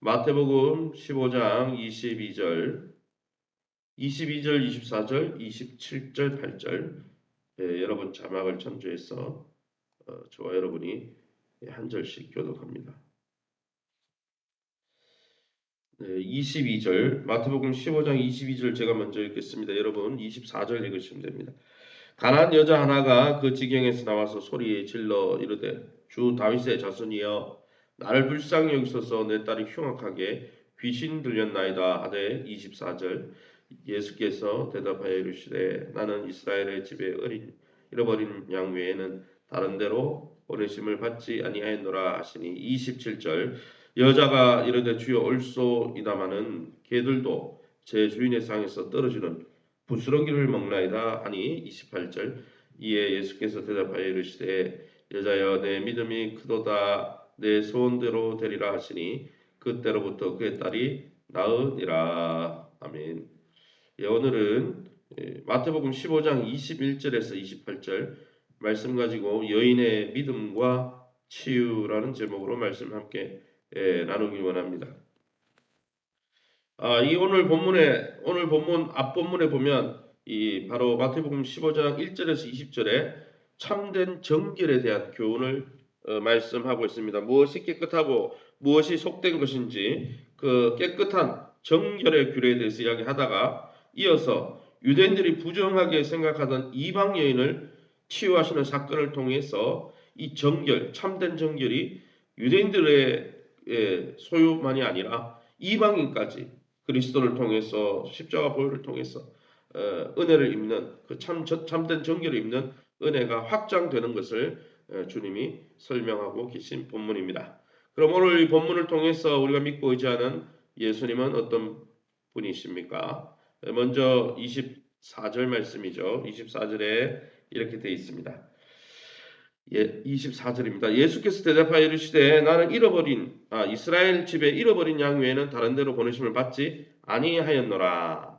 마태복음 15장 22절, 24절, 27절, 8절. 여러분 자막을 참조해서 저와 여러분이 한 절씩 교독합니다. 22절, 마태복음 15장 22절 제가 먼저 읽겠습니다. 여러분 24절 읽으시면 됩니다. 가난한 여자 하나가 그 지경에서 나와서 소리 질러 이르되 주 다윗의 자손이여 나를 불쌍히 여기소서 내 딸이 흉악하게 귀신 들렸나이다 하되 24절 예수께서 대답하여 이르시되 나는 이스라엘의 집에 잃어버린 양 외에는 다른 데로 보내심을 받지 아니하였노라 하시니 27절 여자가 이르되 주여 올소이다마는 개들도 제 주인의 상에서 떨어지는 부스러기를 먹나이다 하니 28절 이에 예수께서 대답하여 이르시되 여자여 내 믿음이 크도다 내 소원대로 되리라 하시니 그때로부터 그의 딸이 나으니라. 아멘. 오늘은 마태복음 15장 21절에서 28절 말씀 가지고 여인의 믿음과 치유라는 제목으로 말씀 함께 나누기 원합니다. 이 오늘 본문 앞본문에 보면 이 바로 마태복음 15장 1절에서 20절에 참된 정결에 대한 교훈을 말씀하고 있습니다. 무엇이 깨끗하고 무엇이 속된 것인지 그 깨끗한 정결의 규례에 대해서 이야기하다가 이어서 유대인들이 부정하게 생각하던 이방 여인을 치유하시는 사건을 통해서 이 정결, 참된 정결이 유대인들의 소유만이 아니라 이방인까지 그리스도를 통해서 십자가 보혈을 통해서 은혜를 입는 그 참된 정결을 입는 은혜가 확장되는 것을 주님이 설명하고 계신 본문입니다. 그럼 오늘 이 본문을 통해서 우리가 믿고 의지하는 예수님은 어떤 분이십니까? 먼저 24절 말씀이죠. 24절에 이렇게 되어 있습니다. 24절입니다. 예수께서 대답하여 이르시되 나는 이스라엘 집에 잃어버린 양 외에는 다른 데로 보내심을 받지 아니하였노라.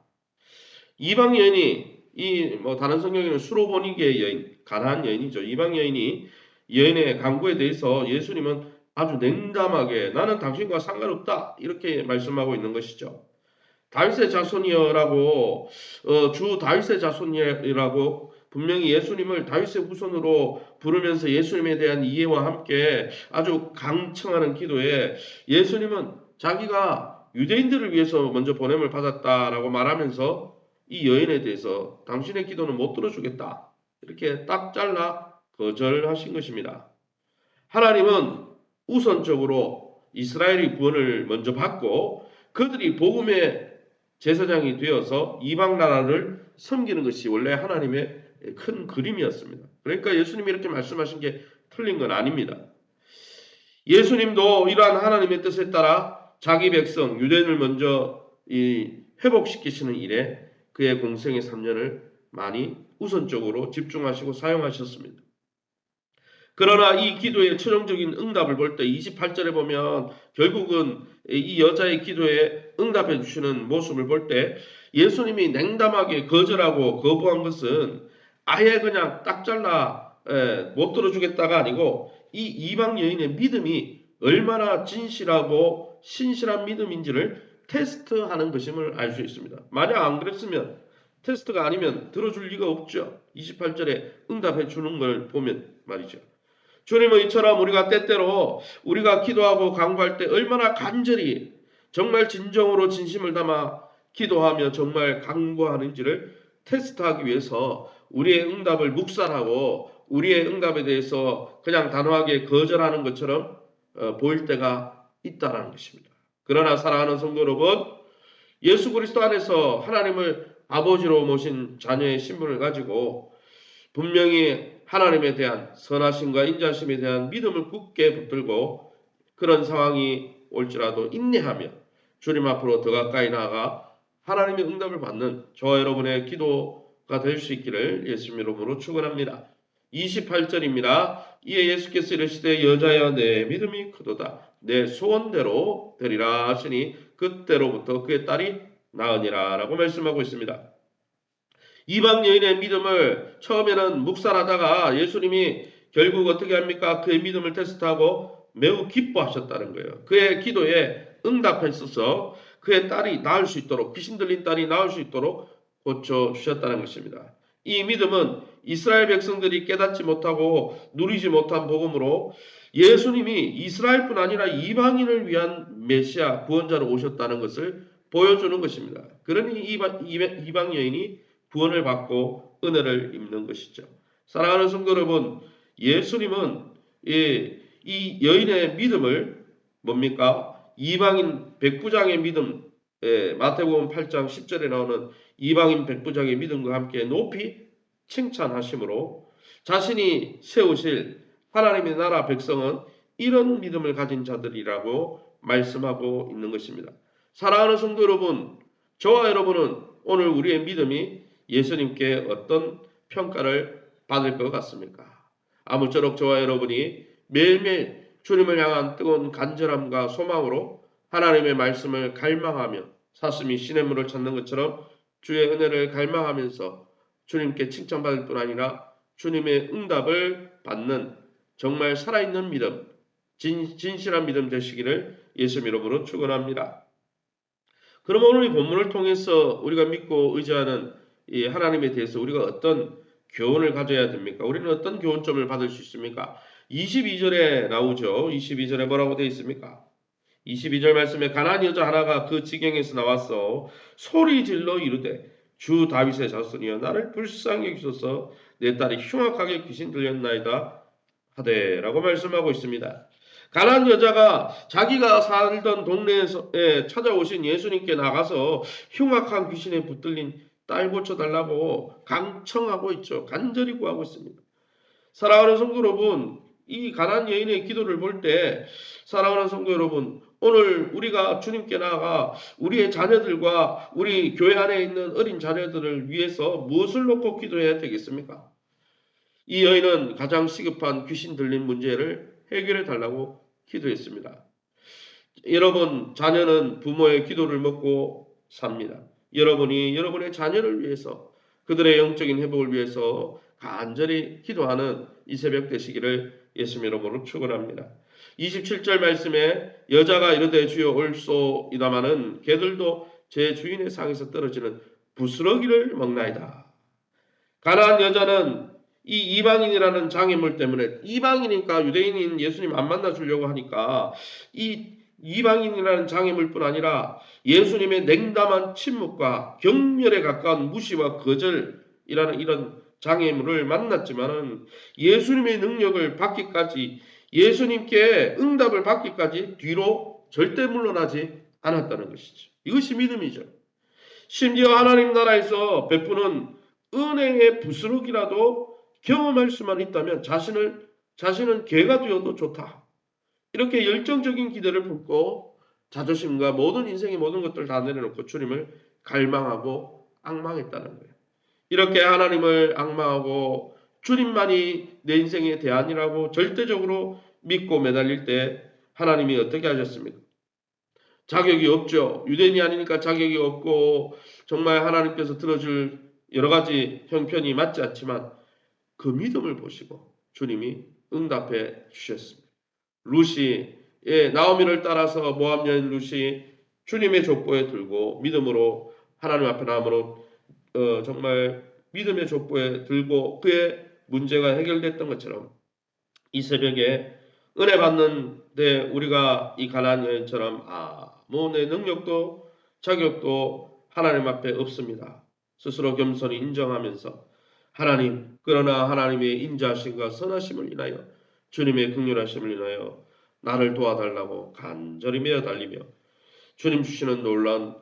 이방 여인이 다른 성경에는 수로보니게의 여인, 가나안 여인이죠. 이방 여인이 여인의 간구에 대해서 예수님은 아주 냉담하게 나는 당신과 상관없다 이렇게 말씀하고 있는 것이죠. 다윗의 자손이여라고 주 다윗의 자손이라고 분명히 예수님을 다윗의 후손으로 부르면서 예수님에 대한 이해와 함께 아주 강청하는 기도에 예수님은 자기가 유대인들을 위해서 먼저 보냄을 받았다라고 말하면서 이 여인에 대해서 당신의 기도는 못 들어주겠다 이렇게 딱 잘라 거절하신 것입니다. 하나님은 우선적으로 이스라엘의 구원을 먼저 받고 그들이 복음의 제사장이 되어서 이방 나라를 섬기는 것이 원래 하나님의 큰 그림이었습니다. 그러니까 예수님이 이렇게 말씀하신 게 틀린 건 아닙니다. 예수님도 이러한 하나님의 뜻에 따라 자기 백성 유대인을 먼저 회복시키시는 일에 그의 공생의 3년을 많이 우선적으로 집중하시고 사용하셨습니다. 그러나 이 기도의 최종적인 응답을 볼 때 28절에 보면 결국은 이 여자의 기도에 응답해 주시는 모습을 볼 때 예수님이 냉담하게 거절하고 거부한 것은 아예 그냥 딱 잘라 못 들어주겠다가 아니고 이 이방 여인의 믿음이 얼마나 진실하고 신실한 믿음인지를 테스트하는 것임을 알 수 있습니다. 만약 안 그랬으면 테스트가 아니면 들어줄 리가 없죠. 28절에 응답해 주는 걸 보면 말이죠. 주님은 이처럼 우리가 때때로 우리가 기도하고 간구할 때 얼마나 간절히 정말 진정으로 진심을 담아 기도하며 정말 간구하는지를 테스트하기 위해서 우리의 응답을 묵살하고 우리의 응답에 대해서 그냥 단호하게 거절하는 것처럼 보일 때가 있다는 것입니다. 그러나 사랑하는 성도 여러분, 예수 그리스도 안에서 하나님을 아버지로 모신 자녀의 신분을 가지고 분명히 하나님에 대한 선하심과 인자심에 대한 믿음을 굳게 붙들고 그런 상황이 올지라도 인내하며 주님 앞으로 더 가까이 나아가 하나님의 응답을 받는 저와 여러분의 기도가 될 수 있기를 예수님 이름으로 축원합니다. 28절입니다. 이에 예수께서 이르시되 여자여 내 믿음이 크도다 내 소원대로 되리라 하시니 그때로부터 그의 딸이 나으니라 라고 말씀하고 있습니다. 이방 여인의 믿음을 처음에는 묵살하다가 예수님이 결국 어떻게 합니까? 그의 믿음을 테스트하고 매우 기뻐하셨다는 거예요. 그의 기도에 응답했어서 그의 딸이 나을 수 있도록, 귀신 들린 딸이 나을 수 있도록 고쳐주셨다는 것입니다. 이 믿음은 이스라엘 백성들이 깨닫지 못하고 누리지 못한 복음으로 예수님이 이스라엘뿐 아니라 이방인을 위한 메시아 구원자로 오셨다는 것을 보여주는 것입니다. 그러니 이방 여인이 구원을 받고 은혜를 입는 것이죠. 사랑하는 성도 여러분, 예수님은 이 여인의 믿음을 뭡니까? 이방인 백부장의 믿음, 마태복음 8장 10절에 나오는 이방인 백부장의 믿음과 함께 높이 칭찬하심으로 자신이 세우실 하나님의 나라 백성은 이런 믿음을 가진 자들이라고 말씀하고 있는 것입니다. 사랑하는 성도 여러분, 저와 여러분은 오늘 우리의 믿음이 예수님께 어떤 평가를 받을 것 같습니까? 아무쪼록 저와 여러분이 매일매일 주님을 향한 뜨거운 간절함과 소망으로 하나님의 말씀을 갈망하며 사슴이 시냇물을 찾는 것처럼 주의 은혜를 갈망하면서 주님께 칭찬받을 뿐 아니라 주님의 응답을 받는 정말 살아있는 믿음, 진실한 믿음 되시기를 예수님 이름으로 축원합니다. 그럼 오늘 이 본문을 통해서 우리가 믿고 의지하는 이 하나님에 대해서 우리가 어떤 교훈을 가져야 됩니까? 우리는 어떤 교훈점을 받을 수 있습니까? 22절에 나오죠. 22절에 뭐라고 되어 있습니까? 22절 말씀에 가나안 여자 하나가 그 지경에서 나왔어 소리 질러 이르되 주 다윗의 자손이여 나를 불쌍히 여기소서 내 딸이 흉악하게 귀신 들렸나이다 하되라고 말씀하고 있습니다. 가나안 여자가 자기가 살던 동네에 찾아오신 예수님께 나가서 흉악한 귀신에 붙들린 딸 고쳐달라고 강청하고 있죠. 간절히 구하고 있습니다. 사랑하는 성도 여러분, 이 가난안 여인의 기도를 볼 때 사랑하는 성도 여러분, 오늘 우리가 주님께 나아가 우리의 자녀들과 우리 교회 안에 있는 어린 자녀들을 위해서 무엇을 놓고 기도해야 되겠습니까? 이 여인은 가장 시급한 귀신 들린 문제를 해결해 달라고 기도했습니다. 여러분, 자녀는 부모의 기도를 먹고 삽니다. 여러분이 여러분의 자녀를 위해서 그들의 영적인 회복을 위해서 간절히 기도하는 이 새벽 되시기를 예수님 이름으로 축원합니다. 27절 말씀에 여자가 이르되 주여 올소이다마는 개들도 제 주인의 상에서 떨어지는 부스러기를 먹나이다. 가나안 여자는 이 이방인이라는 장애물 때문에 이방인이니까 유대인인 예수님 안 만나주려고 하니까 이 이방인이라는 장애물뿐 아니라 예수님의 냉담한 침묵과 경멸에 가까운 무시와 거절이라는 이런 장애물을 만났지만은 예수님의 능력을 받기까지 예수님께 응답을 받기까지 뒤로 절대 물러나지 않았다는 것이죠. 이것이 믿음이죠. 심지어 하나님 나라에서 베푸는 은혜의 부스러기라도 경험할 수만 있다면 자신은 개가 되어도 좋다. 이렇게 열정적인 기대를 품고 자존심과 모든 인생의 모든 것들을 다 내려놓고 주님을 갈망하고 앙망했다는 거예요. 이렇게 하나님을 앙망하고 주님만이 내 인생의 대안이라고 절대적으로 믿고 매달릴 때 하나님이 어떻게 하셨습니까? 자격이 없죠. 유대인이 아니니까 자격이 없고 정말 하나님께서 들어줄 여러 가지 형편이 맞지 않지만 그 믿음을 보시고 주님이 응답해 주셨습니다. 루시, 나오미를 따라서 모압 여인 루시 주님의 족보에 들고 믿음으로 하나님 앞에 나음으로 정말 믿음의 족보에 들고 그의 문제가 해결됐던 것처럼 이 새벽에 은혜 받는데 우리가 이 가나안 여인처럼 아무 내 능력도 자격도 하나님 앞에 없습니다. 스스로 겸손히 인정하면서 하나님 그러나 하나님의 인자하심과 선하심을 인하여 주님의 긍휼하심을 인하여 나를 도와달라고 간절히 매어달리며 주님 주시는 놀라운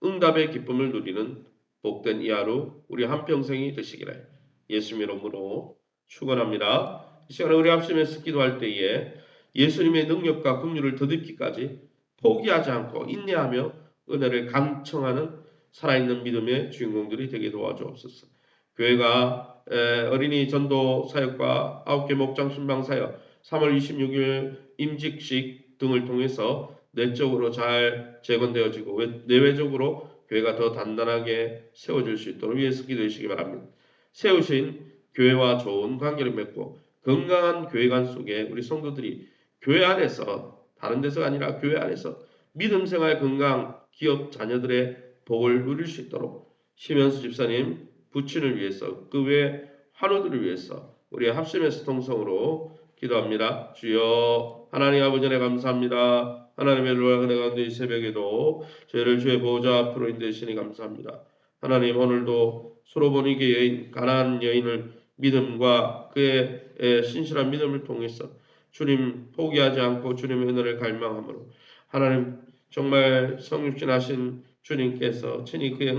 응답의 기쁨을 누리는 복된 이 하루 우리 한평생이 되시기를 예수님 이름으로 축원합니다. 이 시간에 우리 합심해서 기도할 때에 예수님의 능력과 긍휼을 더듬기까지 포기하지 않고 인내하며 은혜를 감청하는 살아있는 믿음의 주인공들이 되게 도와주옵소서. 교회가 어린이 전도 사역과 9개 목장 순방 사역 3월 26일 임직식 등을 통해서 내적으로 잘 재건되어지고 내외적으로 교회가 더 단단하게 세워질 수 있도록 위해서 기도해 주시기 바랍니다. 세우신 교회와 좋은 관계를 맺고 건강한 교회관 속에 우리 성도들이 교회 안에서 다른 데서가 아니라 교회 안에서 믿음 생활 건강, 기업 자녀들의 복을 누릴 수 있도록 심현수 집사님 부친을 위해서 그 외 환우들을 위해서 우리 합심해서 통성으로 기도합니다. 주여 하나님 아버지 네 감사합니다. 하나님의 노력의 가운데 이 새벽에도 저희를 주의 보호자 앞으로 인도하시니 감사합니다. 하나님 오늘도 소로보니게 여인 가나안 여인을 믿음과 그의 신실한 믿음을 통해서 주님 포기하지 않고 주님의 은혜를 갈망함으로 하나님 정말 성육신하신 주님께서 친히 그의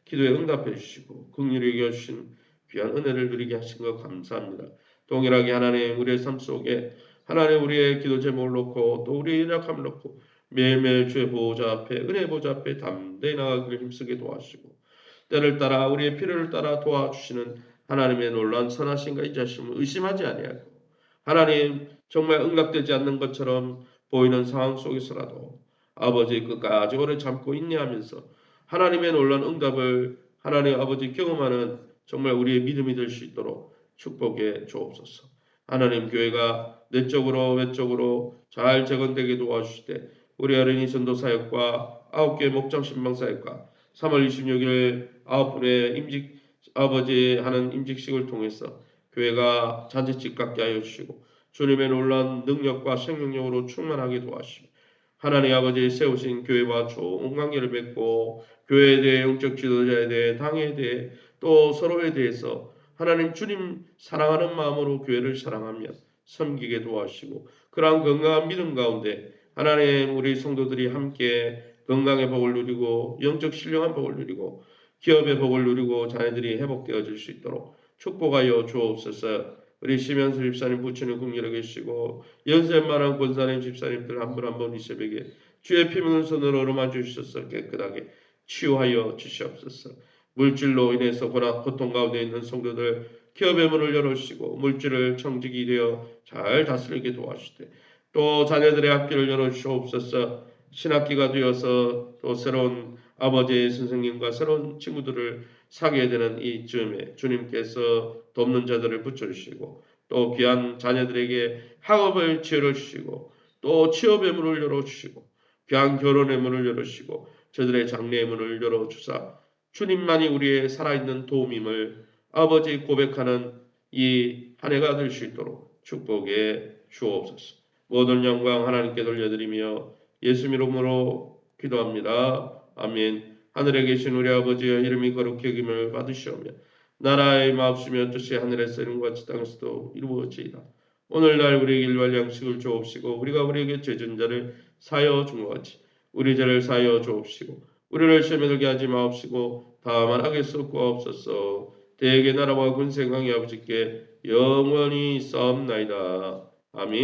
기도에 응답해 주시고 긍휼히 여겨주신 귀한 은혜를 누리게 하신 것 감사합니다. 동일하게 하나님 우리의 삶 속에 하나님 우리의 기도 제목을 놓고 또 우리의 연약함을 놓고 매일매일 주의 보호자 앞에 은혜 보호자 앞에 담대히 나가기를 힘쓰게 도와주시고 때를 따라 우리의 필요를 따라 도와주시는 하나님의 놀라운 선하심과 인자심을 의심하지 아니하고 하나님 정말 응답되지 않는 것처럼 보이는 상황 속에서라도 아버지 끝까지 오래 참고 인내하면서 하나님의 놀라운 응답을 하나님 아버지 경험하는 정말 우리의 믿음이 될 수 있도록 축복해 주옵소서. 하나님 교회가 내적으로 외적으로 잘 재건되게 도와주시되 우리 어린이 전도 사역과 9개 목장 신방 사역과 3월 26일 9분의 임직 아버지 하는 임직식을 통해서 교회가 잔치집 갖게 하여 주시고 주님의 놀라운 능력과 생명력으로 충만하게 도와주시고 하나님 아버지 세우신 교회와 좋은 관계를 맺고 교회에 대해 영적 지도자에 대해 당에 대해 또 서로에 대해서 하나님 주님 사랑하는 마음으로 교회를 사랑하며 섬기게 도와주시고 그러한 건강한 믿음 가운데 하나님 우리 성도들이 함께 건강의 복을 누리고 영적 신령한 복을 누리고 기업의 복을 누리고 자녀들이 회복되어질 수 있도록 축복하여 주옵소서. 우리 심현수 집사님 부친을 긍휼히 계시고 연세만한 권사님 집사님들 한 분 한 분 이 새벽에 주의 피 묻은 손으로 어루만 주시옵소서. 깨끗하게 치유하여 주시옵소서. 물질로 인해서 고통 가운데 있는 성도들 기업의 문을 열어주시고 물질을 청직이 되어 잘 다스리게 도와주시되 또 자녀들의 학교를 열어주시옵소서. 신학기가 되어서 또 새로운 아버지의 선생님과 새로운 친구들을 사귀어야 되는 이쯤에 주님께서 돕는 자들을 붙여주시고 또 귀한 자녀들에게 학업을 지어주시고 또 취업의 문을 열어주시고 귀한 결혼의 문을 열어주시고 저들의 장래의 문을 열어주사 주님만이 우리의 살아있는 도움임을 아버지 고백하는 이 한 해가 될 수 있도록 축복해 주옵소서. 모든 영광 하나님께 돌려드리며 예수 이름으로 기도합니다. 아멘. 하늘에 계신 우리 아버지여 이름이 거룩히 여김을 받으시오며 나라의 마옵시며 뜻이 하늘에서 이룬 것 같이 땅에서도 이루어지이다. 오늘날 우리에게 일용할 양식을 주옵시고 우리가 우리에게 죄진 자를 사하여 준 것 같이 우리 죄를 사하여 주옵시고 우리를 시험에 들게 하지 마옵시고 다만 악에서 구하옵소서. 대개 나라와 군생강의 아버지께 영원히 싸움나이다. 아멘.